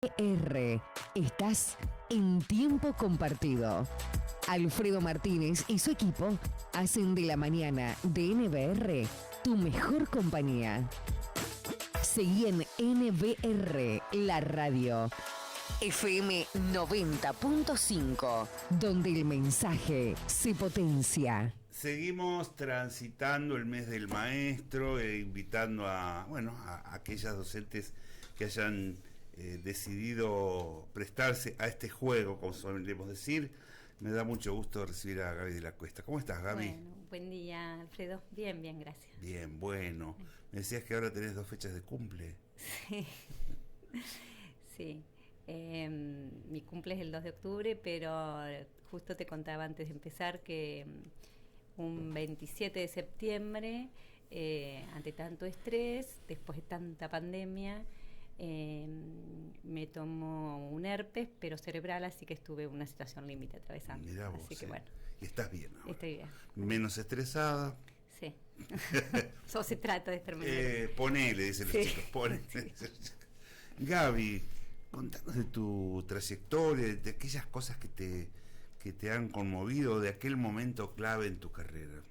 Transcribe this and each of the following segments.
NBR. Estás en tiempo compartido. Alfredo Martínez y su equipo hacen de la mañana de NBR tu mejor compañía. Seguí en NBR, la radio. FM 90.5, donde el mensaje se potencia. Seguimos transitando el mes del maestro e invitando a aquellas docentes que hayan decidido prestarse a este juego, como solemos decir. Me da mucho gusto recibir a Gaby de la Cuesta. ¿Cómo estás, Gaby? Bueno, buen día, Alfredo. Bien, gracias. Bien, bueno. Me decías que ahora tenés 2 fechas de cumple. Sí. Sí. Mi cumple es el 2 de octubre, pero justo te contaba antes de empezar que un 27 de septiembre, ante tanto estrés, después de tanta pandemia, me tomó un herpes, pero cerebral, así que estuve en una situación límite atravesando. Mirá vos, así que bueno. Y estás bien ahora. Estoy bien. Menos estresada. Sí. Eso se trata de estar mejor. Ponele, dicen los chicos, ponele. Sí. Gaby, contanos de tu trayectoria, de aquellas cosas que te han conmovido, de aquel momento clave en tu carrera.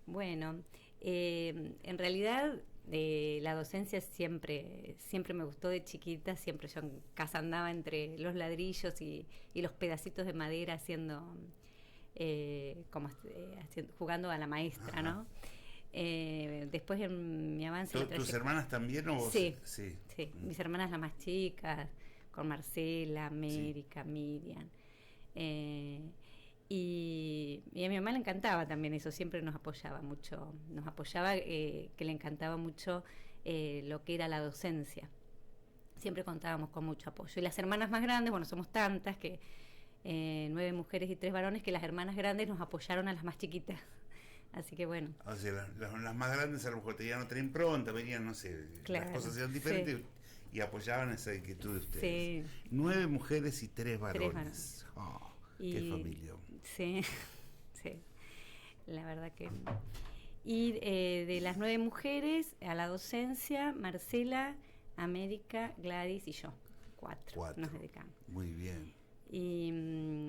Bueno, en realidad la docencia siempre me gustó de chiquita. Siempre yo en casa andaba entre los ladrillos y los pedacitos de madera jugando a la maestra. Ajá. ¿No? Después en mi avance... ¿Tus hermanas también o vos? Sí. Mis hermanas las más chicas, con Marcela, América, sí. Miriam. Y a mi mamá le encantaba también eso, siempre nos apoyaba mucho, que le encantaba mucho lo que era la docencia. Siempre contábamos con mucho apoyo. Y las hermanas más grandes, bueno, somos tantas que 9 mujeres y 3 varones, que las hermanas grandes nos apoyaron a las más chiquitas. Así que bueno. O sea, las más grandes a lo mejor tenían otra impronta, venían, no sé, claro, las cosas eran diferentes, sí. Y apoyaban esa inquietud de ustedes. Sí. 9 mujeres y 3 varones. Oh, qué familia. Sí, sí, la verdad que... Y de las 9 mujeres a la docencia, Marcela, América, Gladys y yo. 4 nos dedicamos. Muy bien. Y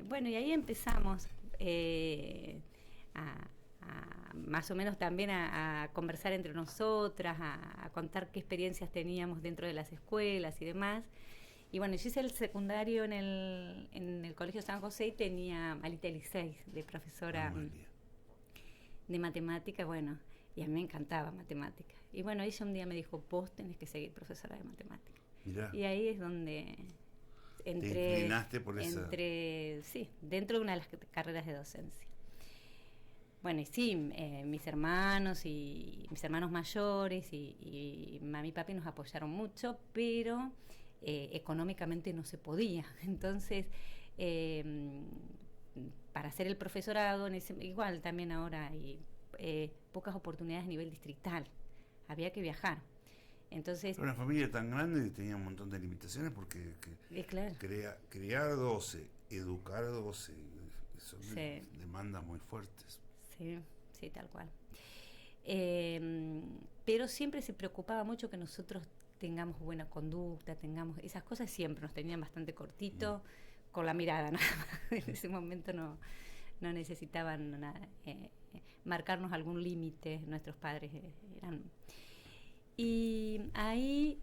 bueno, y ahí empezamos más o menos también a conversar entre nosotras, a contar qué experiencias teníamos dentro de las escuelas y demás. Y bueno, yo hice el secundario en el Colegio San José y tenía a Alita Eliseis de profesora de matemática. Bueno, y a mí me encantaba matemática. Y bueno, ella un día me dijo, vos tenés que seguir profesora de matemática. Mirá. Y ahí es donde te inclinaste por esa... Sí, dentro de una de las carreras de docencia. Bueno, y sí, mis hermanos mayores y mami y papi nos apoyaron mucho, pero económicamente no se podía. Entonces, para hacer el profesorado, igual también ahora hay pocas oportunidades a nivel distrital. Había que viajar. Entonces, una familia tan grande que tenía un montón de limitaciones porque claro. Criar 12, educar 12, son demandas muy fuertes. Sí, tal cual. Pero siempre se preocupaba mucho que nosotros tengamos buena conducta, tengamos esas cosas, siempre nos tenían bastante cortito, con la mirada nada más. En ese momento no necesitaban nada, marcarnos algún límite. Nuestros padres eran... Y ahí,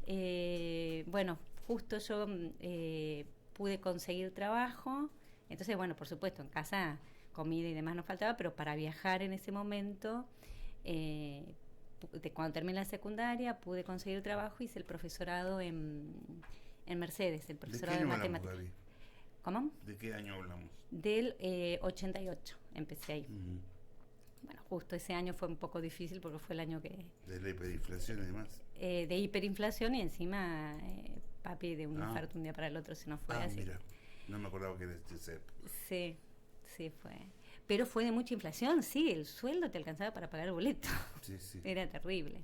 bueno, justo yo pude conseguir trabajo. Entonces, bueno, por supuesto, en casa comida y demás nos faltaba, pero para viajar en ese momento, cuando terminé la secundaria, pude conseguir trabajo, hice el profesorado en Mercedes, el profesorado de matemáticas. Gaby? ¿Cómo? ¿De qué año hablamos? Del 88, empecé ahí. Uh-huh. Bueno, justo ese año fue un poco difícil porque fue el año que... ¿De la hiperinflación y demás? De hiperinflación y encima papi de un infarto un día para el otro se nos fue así. Mira, no me acordaba que era este CEP. Sí fue. Pero fue de mucha inflación, sí, el sueldo te alcanzaba para pagar el boleto. Sí. Era terrible.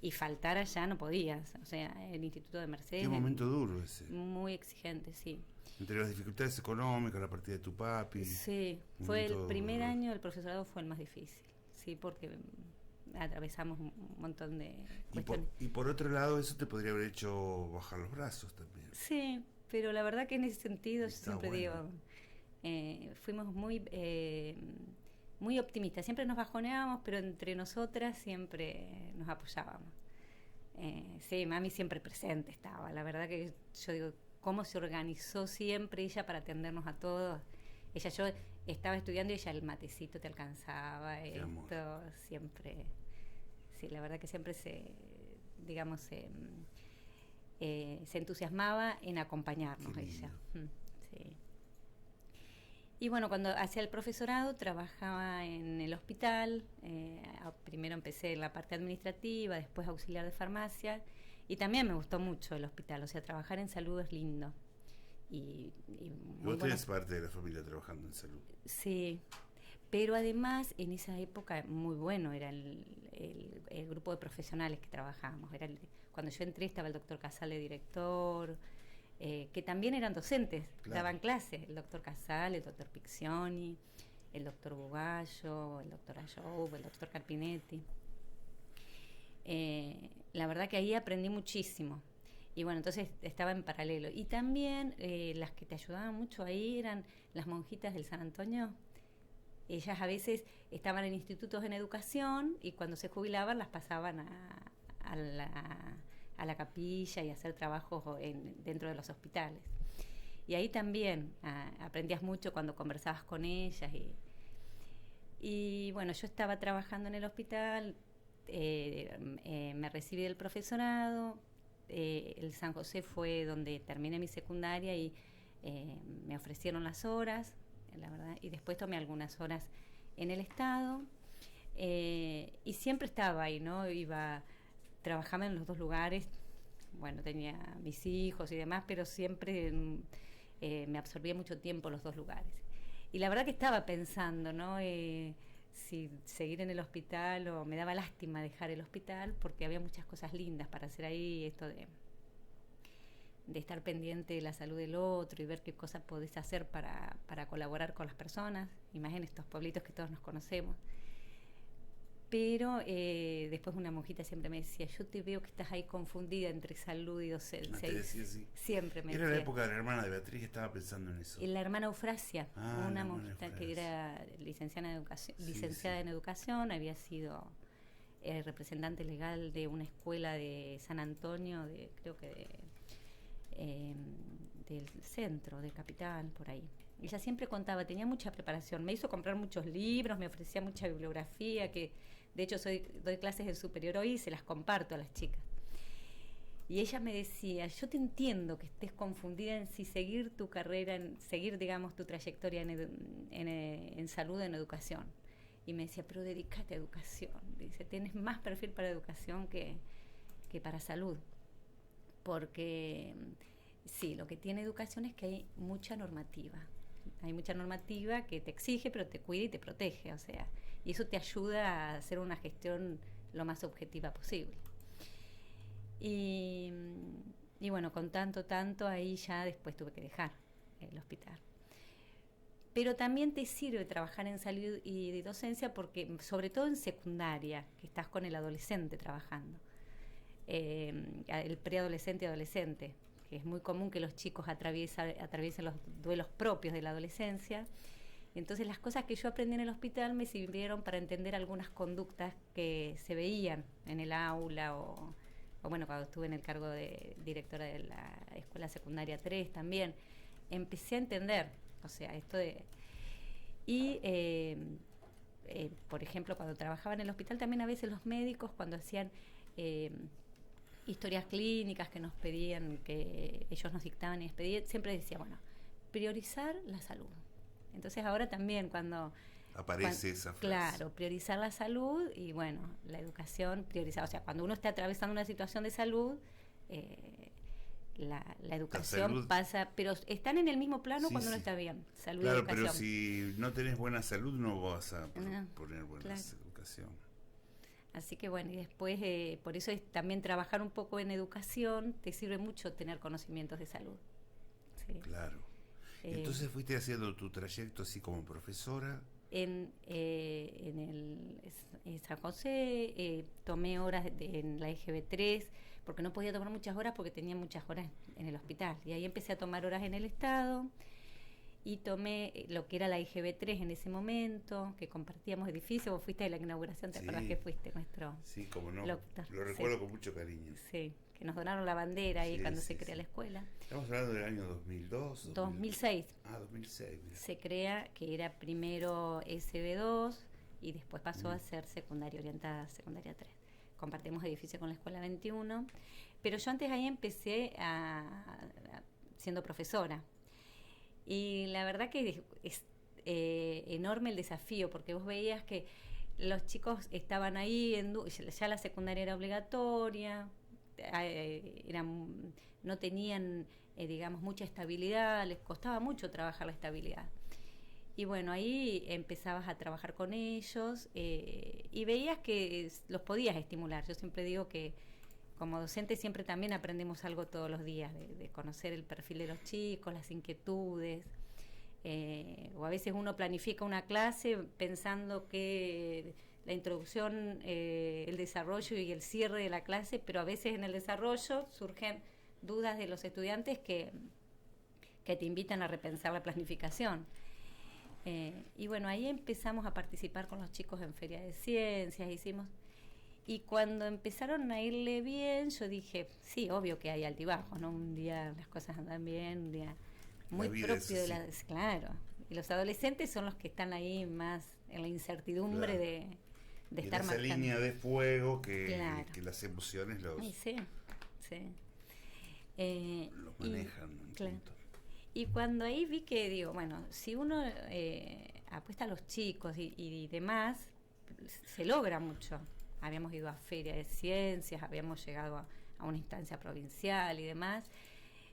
Y faltar allá no podías, o sea, el Instituto de Mercedes... Qué momento duro ese. Muy exigente, sí. Entre las dificultades económicas, la partida de tu papi... Sí, fue el primer año del profesorado fue el más difícil, sí, porque atravesamos un montón de Y cuestiones. y por otro lado, eso te podría haber hecho bajar los brazos también. Sí, pero la verdad que en ese sentido, yo Está siempre bueno. digo, fuimos muy optimistas. Siempre nos bajoneábamos, pero entre nosotras siempre nos apoyábamos. Sí, mami siempre presente estaba. La verdad que yo digo, cómo se organizó siempre ella para atendernos a todos. Yo estaba estudiando y ella el matecito te alcanzaba, Qué amor. esto, siempre. Sí, la verdad que siempre digamos, se entusiasmaba en acompañarnos Qué lindo. ella. Sí. Y bueno, cuando hacía el profesorado trabajaba en el hospital, primero empecé en la parte administrativa, después auxiliar de farmacia, y también me gustó mucho el hospital, o sea, trabajar en salud es lindo. Y Vos tenés parte de la familia trabajando en salud. Sí, pero además en esa época muy bueno era el grupo de profesionales que trabajábamos. Cuando yo entré estaba el doctor Casal de director, que también eran docentes, Claro. daban clases, el doctor Casal, el doctor Piccioni, el doctor Bugallo, el doctor Ayoub, el doctor Carpinetti. La verdad que ahí aprendí muchísimo. Y bueno, entonces estaba en paralelo. Y también las que te ayudaban mucho ahí eran las monjitas del San Antonio. Ellas a veces estaban en institutos en educación y cuando se jubilaban las pasaban a la capilla y a hacer trabajos dentro de los hospitales. Y ahí también aprendías mucho cuando conversabas con ellas. Y bueno, yo estaba trabajando en el hospital, me recibí del profesorado, el San José fue donde terminé mi secundaria y me ofrecieron las horas, la verdad, y después tomé algunas horas en el Estado, y siempre estaba ahí, ¿no? Trabajaba en los dos lugares, bueno, tenía mis hijos y demás, pero siempre me absorbía mucho tiempo los dos lugares. Y la verdad que estaba pensando, ¿no? Si seguir en el hospital, o me daba lástima dejar el hospital porque había muchas cosas lindas para hacer ahí, esto de estar pendiente de la salud del otro y ver qué cosas podés hacer para colaborar con las personas, y más en estos pueblitos que todos nos conocemos. Pero después una monjita siempre me decía, yo te veo que estás ahí confundida entre salud y docencia. Te decía así. Siempre me Era decía. la época de la hermana de Beatriz, estaba pensando en eso. Y la hermana Eufrasia, una monjita Eufrasia, que era licenciada en sí. educación, había sido representante legal de una escuela de San Antonio, creo que del centro, de Capital, por ahí. Ella siempre contaba, tenía mucha preparación, me hizo comprar muchos libros, me ofrecía mucha bibliografía, que de hecho doy clases de superior hoy y se las comparto a las chicas. Y ella me decía, yo te entiendo que estés confundida en si seguir tu carrera, en seguir, digamos, tu trayectoria en salud, en educación. Y me decía, pero dedícate a educación. Dice, tienes más perfil para educación que para salud. Porque sí, lo que tiene educación es que hay mucha normativa. Hay mucha normativa que te exige, pero te cuida y te protege. O sea, y eso te ayuda a hacer una gestión lo más objetiva posible. Y bueno, con tanto, ahí ya después tuve que dejar el hospital. Pero también te sirve trabajar en salud y de docencia porque, sobre todo en secundaria, que estás con el adolescente trabajando, el preadolescente y adolescente, que es muy común que los chicos atraviesen los duelos propios de la adolescencia. Entonces las cosas que yo aprendí en el hospital me sirvieron para entender algunas conductas que se veían en el aula o bueno, cuando estuve en el cargo de directora de la escuela secundaria 3 también, empecé a entender, o sea, esto de... Y, por ejemplo, cuando trabajaba en el hospital, también a veces los médicos, cuando hacían historias clínicas que nos pedían, que ellos nos dictaban y expedían, siempre decía, bueno, priorizar la salud. Entonces ahora también cuando aparece esa frase. Claro, priorizar la salud y bueno, la educación priorizada. O sea, cuando uno está atravesando una situación de salud, la educación pasa, pero están en el mismo plano cuando uno está bien, salud y educación. Claro, pero si no tenés buena salud no vas a poner buena educación. Así que bueno, y después, por eso es también trabajar un poco en educación, te sirve mucho tener conocimientos de salud. Sí. Claro. Entonces fuiste haciendo tu trayecto así como profesora. en San José, tomé horas en la EGB3, porque no podía tomar muchas horas porque tenía muchas horas en el hospital. Y ahí empecé a tomar horas en el Estado y tomé lo que era la EGB3 en ese momento, que compartíamos edificio. Vos fuiste a la inauguración, ¿te acordás que fuiste nuestro? Sí, como no. Locutor. Lo recuerdo con mucho cariño. Sí, que nos donaron la bandera ahí cuando se crea la escuela. Estamos hablando del año 2002. 2006. 2006. Mira. Se crea, que era primero SB2 y después pasó a ser secundaria orientada, secundaria 3. Compartimos edificio con la Escuela 21, pero yo antes ahí empecé siendo profesora. Y la verdad que es enorme el desafío, porque vos veías que los chicos estaban ahí, ya la secundaria era obligatoria, no tenían, digamos, mucha estabilidad, les costaba mucho trabajar la estabilidad. Y bueno, ahí empezabas a trabajar con ellos y veías que los podías estimular. Yo siempre digo que como docente siempre también aprendemos algo todos los días, de conocer el perfil de los chicos, las inquietudes. O a veces uno planifica una clase pensando que la introducción, el desarrollo y el cierre de la clase, pero a veces en el desarrollo surgen dudas de los estudiantes que te invitan a repensar la planificación. Y bueno, ahí empezamos a participar con los chicos en Feria de Ciencias, y cuando empezaron a irle bien, yo dije, sí, obvio que hay altibajos, ¿no? Un día las cosas andan bien, un día muy propio de las... Claro, y los adolescentes son los que están ahí más en la incertidumbre de estar marcando. Esa línea de fuego que las emociones los... Sí. Los manejan. Claro. Y cuando ahí vi que, digo, bueno, si uno apuesta a los chicos y demás, se logra mucho. Habíamos ido a Feria de Ciencias, habíamos llegado a una instancia provincial y demás.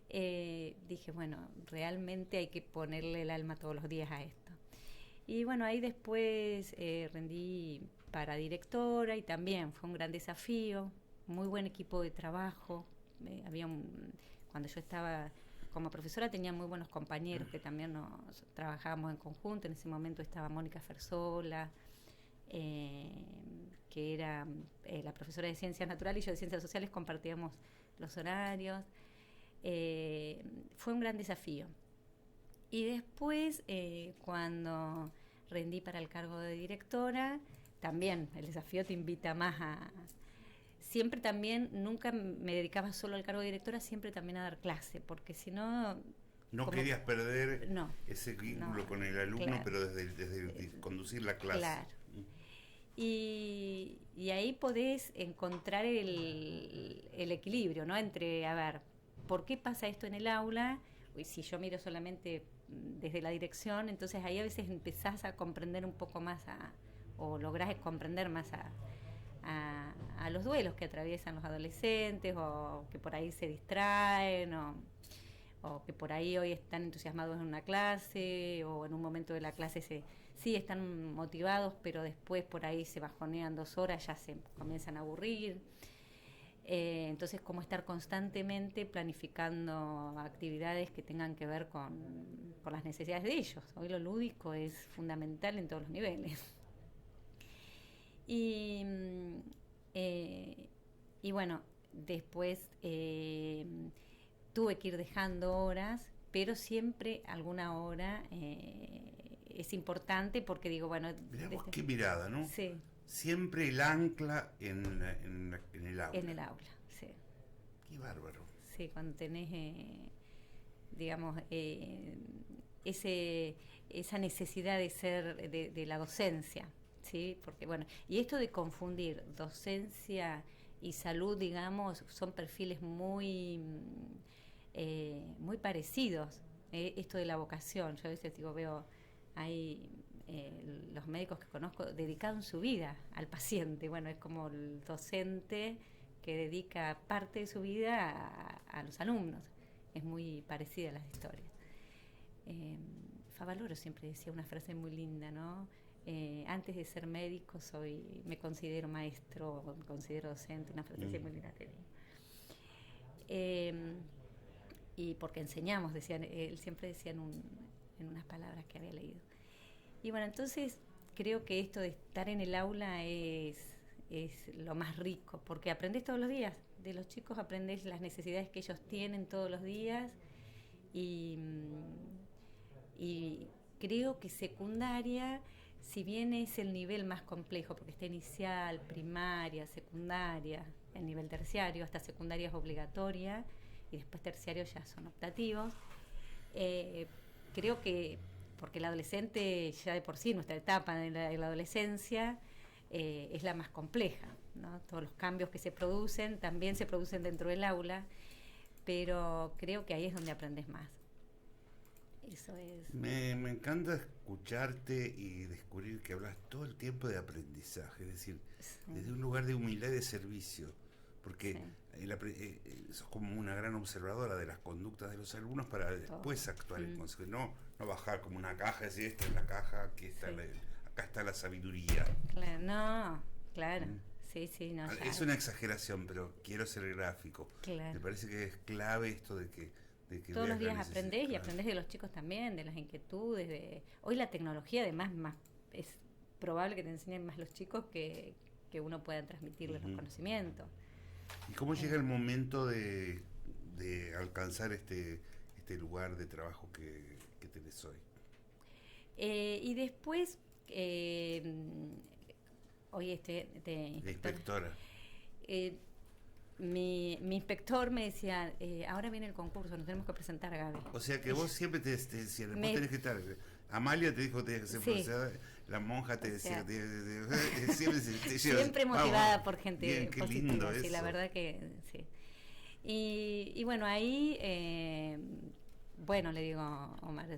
Dije, bueno, realmente hay que ponerle el alma todos los días a esto. Y bueno, ahí después rendí para directora y también fue un gran desafío, muy buen equipo de trabajo. Cuando yo estaba como profesora tenía muy buenos compañeros que también nos trabajábamos en conjunto. En ese momento estaba Mónica Fersola, que era la profesora de Ciencias Naturales, y yo de Ciencias Sociales, compartíamos los horarios. Fue un gran desafío. Y después, cuando rendí para el cargo de directora, también el desafío te invita más a... Siempre también, nunca me dedicaba solo al cargo de directora, siempre también a dar clase, porque si no... No querías perder ese vínculo con el alumno, pero desde conducir la clase. Claro. Y ahí podés encontrar el equilibrio, ¿no? Entre, a ver, ¿por qué pasa esto en el aula? Y si yo miro solamente desde la dirección, entonces ahí a veces empezás a comprender un poco más, o lográs comprender más a los duelos que atraviesan los adolescentes, o que por ahí se distraen, o que por ahí hoy están entusiasmados en una clase, o en un momento de la clase sí están motivados, pero después por ahí se bajonean 2 horas, ya se comienzan a aburrir. Entonces, cómo estar constantemente planificando actividades que tengan que ver con las necesidades de ellos. Hoy lo lúdico es fundamental en todos los niveles. Y bueno, después tuve que ir dejando horas, pero siempre alguna hora es importante, porque digo, bueno... Mirá vos qué mirada, ¿no? Sí. Siempre el ancla en el aula. En el aula, sí. Qué bárbaro. Sí, cuando tenés, digamos, esa necesidad de ser, de la docencia, ¿sí? Porque, bueno, y esto de confundir docencia y salud, digamos, son perfiles muy parecidos. Esto de la vocación, yo a veces veo, hay los médicos que conozco dedicaron su vida al paciente. Bueno, es como el docente que dedica parte de su vida a los alumnos. Es muy parecida a las historias. Favaloro siempre decía una frase muy linda, ¿no? Antes de ser médico me considero maestro, me considero docente, una frase muy linda que y porque enseñamos, él siempre decía en unas palabras que había leído. Y bueno, entonces creo que esto de estar en el aula es lo más rico, porque aprendes todos los días. De los chicos aprendes las necesidades que ellos tienen todos los días y creo que secundaria, si bien es el nivel más complejo, porque está inicial, primaria, secundaria, el nivel terciario, hasta secundaria es obligatoria y después terciario ya son optativos, creo que, porque el adolescente ya de por sí, nuestra etapa de la adolescencia es la más compleja, ¿no? Todos los cambios que se producen también se producen dentro del aula, pero creo que ahí es donde aprendes más. Eso es. Me encanta escucharte y descubrir que hablas todo el tiempo de aprendizaje, es decir, desde un lugar de humildad y de servicio, porque sos como una gran observadora de las conductas de los alumnos para después actuar en consecuencia, no bajar como una caja y decir, esta es la caja, aquí está acá está la sabiduría. Claro, no, claro. Sí, no. Es una exageración, pero quiero ser gráfico. Claro. Me parece que es clave esto de que todos los días aprendés y aprendés de los chicos también, de las inquietudes. Hoy la tecnología además es probable que te enseñen más los chicos que uno pueda transmitirles los conocimientos. ¿Y cómo llega el momento de alcanzar este lugar de trabajo que tenés hoy? Y después, hoy inspectora. Mi inspector me decía, ahora viene el concurso, nos tenemos que presentar, Gaby. O sea que vos siempre te decían, vos tenés que estar. Amalia te dijo que tenías que ser profesora, la monja te decía, siempre motivada por gente bien, qué positiva, lindo sí, eso. la verdad que sí. Y bueno, ahí, le digo, Omar,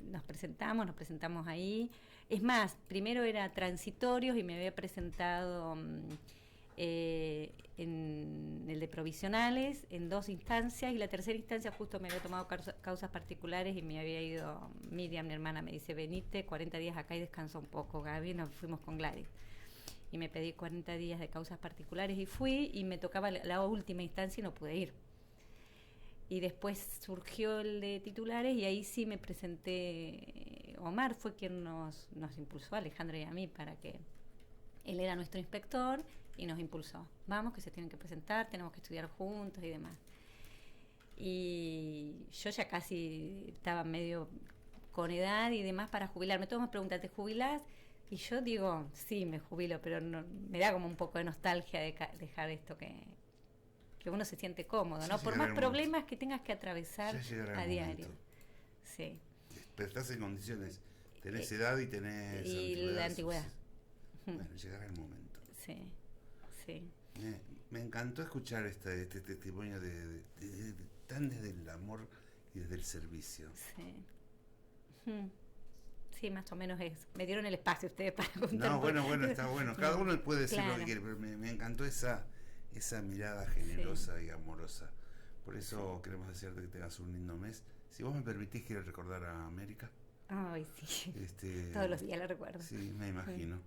nos presentamos ahí. Es más, primero era transitorios y me había presentado en el de provisionales en 2 instancias, y la tercera instancia justo me había tomado causas particulares y me había ido Miriam, mi hermana, me dice, venite 40 días acá y descansa un poco, Gaby. Nos fuimos con Gladys y me pedí 40 días de causas particulares y fui, y me tocaba la última instancia y no pude ir. Y después surgió el de titulares y ahí sí me presenté. Omar fue quien nos impulsó, a Alejandra y a mí, para que él era nuestro inspector y nos impulsó. Vamos, que se tienen que presentar, tenemos que estudiar juntos y demás. Y yo ya casi estaba medio con edad y demás para jubilarme. Todos me preguntan, ¿te jubilás? Y yo digo, sí, me jubilo, pero no, me da como un poco de nostalgia de dejar esto que uno se siente cómodo, ¿no? Por más problemas que tengas que atravesar a diario. Sí. Pero estás en condiciones, tenés edad y tenés y la antigüedad. Bueno, llegará el momento. Sí. Me encantó escuchar este testimonio tan desde el amor y desde el servicio. Sí. Sí, más o menos es. Me dieron el espacio ustedes para contar. No, bueno, está bueno. Cada uno puede decir lo que quiere, pero me encantó esa mirada generosa y amorosa. Por eso queremos desearte que tengas un lindo mes. Si vos me permitís, quiero recordar a América. Ay, sí. Todos los días la recuerdo. Sí, me imagino.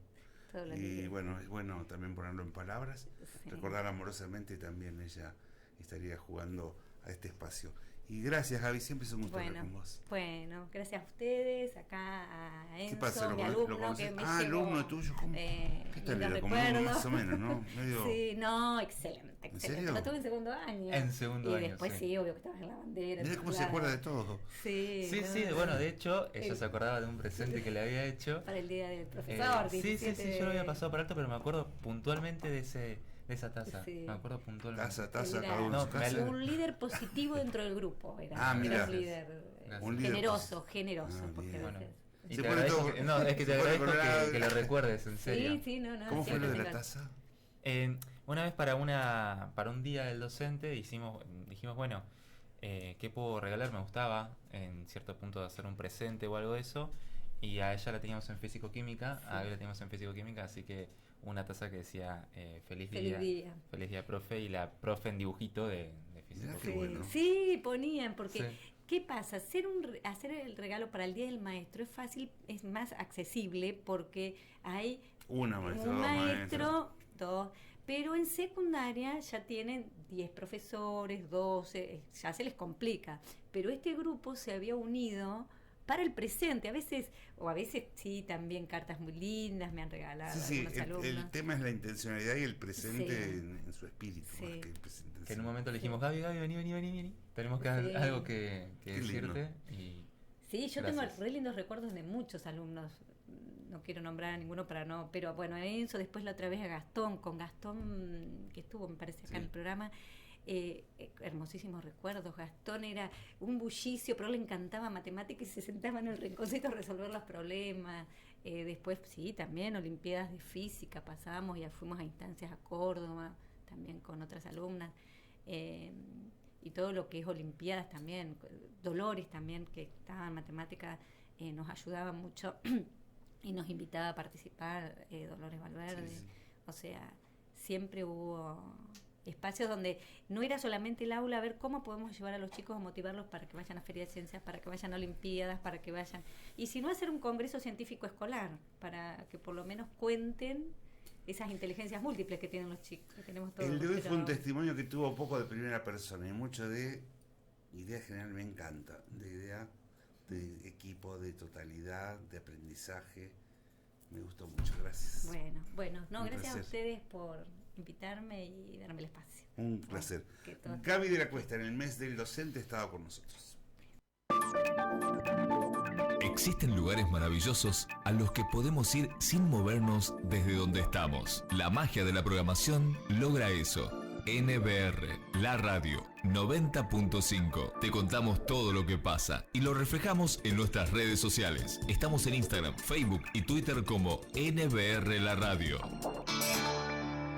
Todos los Y días. bueno, es bueno también ponerlo en palabras. Sí. Recordar amorosamente, también ella estaría jugando a este espacio. Y gracias, Gaby, siempre es un gusto hablar con vos. Bueno, gracias a ustedes, acá a Enzo, ¿Qué pasa? mi alumno, que me llegó, alumno tuyo, ¿cómo? ¿Qué tal era? Como más o menos, ¿no? Medio... Sí, no, excelente. ¿En serio? Lo tuve en segundo año. En segundo año, Y después sí, obvio que estabas en la bandera. Mirá cómo se acuerda de todo. Sí, bueno, de hecho, ella se acordaba de un presente que le había hecho. Para el día del profesor. Sí, yo lo había pasado por alto, pero me acuerdo puntualmente de esa taza. Sí. Me acuerdo puntualmente. Taza, cada uno en su casa. Un líder positivo dentro del grupo era. Mira. Un líder generoso. Porque bueno. Y se te pone agradezco todo, que te agradezco que lo recuerdes, en serio. Sí, no. ¿Cómo fue lo de la taza? Una vez para un día del docente dijimos, bueno, ¿qué puedo regalar? Me gustaba en cierto punto de hacer un presente o algo de eso, y a ella la teníamos en físico-química, a Gaby la teníamos en físico-química, así que una taza que decía feliz día, profe, y la profe en dibujito de físico-química. Bueno. Sí, ponían, porque ¿qué pasa? Hacer el regalo para el Día del Maestro es fácil, es más accesible, porque hay un maestro, 2, pero en secundaria ya tienen 10 profesores, 12, ya se les complica. Pero este grupo se había unido para el presente. A veces sí, también cartas muy lindas me han regalado algunos alumnos. El tema es la intencionalidad y el presente Sí. en su espíritu, Sí. más que el presente. Que en un momento le dijimos, Gaby, vení. Tenemos que Sí. algo que Qué lindo. decirte. Y Sí, yo gracias. tengo re lindos recuerdos de muchos alumnos. No quiero nombrar a ninguno para no, pero bueno, Enzo, después la otra vez a Gastón, con Gastón, que estuvo, me parece, acá Sí. en el programa, hermosísimos recuerdos. Gastón era un bullicio, pero le encantaba matemática y se sentaba en el rinconcito a resolver los problemas. Después, sí, también Olimpiadas de Física pasamos, ya fuimos a instancias a Córdoba, también con otras alumnas. Y todo lo que es Olimpiadas también, Dolores también, que estaba en matemática, nos ayudaba mucho y nos invitaba a participar, Dolores Valverde. Sí, sí. O sea, siempre hubo espacios donde no era solamente el aula, a ver cómo podemos llevar a los chicos a motivarlos para que vayan a Feria de Ciencias, para que vayan a Olimpiadas, para que vayan... Y si no, hacer un congreso científico escolar, para que por lo menos cuenten esas inteligencias múltiples que tienen los chicos, que tenemos todos. El de hoy pero- fue un testimonio que tuvo poco de primera persona y mucho de idea general. Me encanta, de idea de equipo, de totalidad, de aprendizaje. Me gustó mucho, gracias. Bueno, no, Un gracias a placer. ustedes por invitarme y darme el espacio. Un placer. que todo- Gaby de la Cuesta, en el mes del docente, estaba con nosotros. Existen lugares maravillosos a los que podemos ir sin movernos desde donde estamos. La magia de la programación logra eso. NBR, la radio 90.5. Te contamos todo lo que pasa y lo reflejamos en nuestras redes sociales. Estamos en Instagram, Facebook y Twitter como NBR La Radio.